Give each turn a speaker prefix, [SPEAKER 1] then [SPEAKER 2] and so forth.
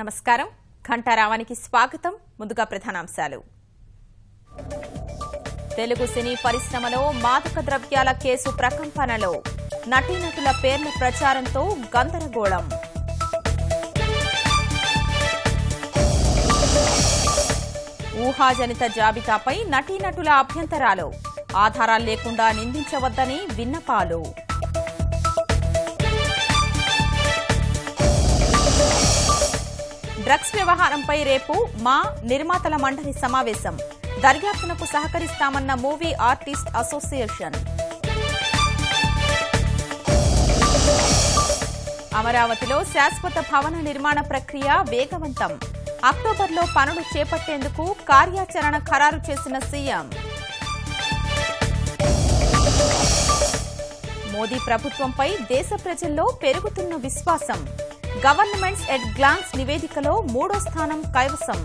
[SPEAKER 1] నమస్కారం ఘంటారావానికి స్వాగతం ముందుగా ప్రధానాంశాలు తెలుగు సినీ పరిశ్రమలో మాదక ద్రవ్యాల కేసు ప్రకంపనలో నటీనటుల పేర్ల ప్రచారంతో గందరగోళం ఊహాజనిత జాబితాపై నటీనటుల అభ్యంతరాలు ఆధారాలు లేకుండా నిందించవద్దని విన్నపాలు డ్రగ్స్ వ్యవహారంపై రేపు మా నిర్మాతల మండలి సమావేశం దర్యాప్తునకు సహకరిస్తామన్న మూవీ ఆర్టిస్ట్ అసోసియేషన్ అమరావతిలో శాశ్వత భవన నిర్మాణ ప్రక్రియ వేగవంతం అక్టోబర్లో పనులు చేపట్టేందుకు కార్యాచరణ ఖరారు చేసిన సీఎం మోదీ ప్రభుత్వంపై దేశ ప్రజల్లో పెరుగుతున్న విశ్వాసం గవర్నమెంట్స్ ఎట్ గ్లాన్స్ నివేదికలో 3వ స్థానం కైవసం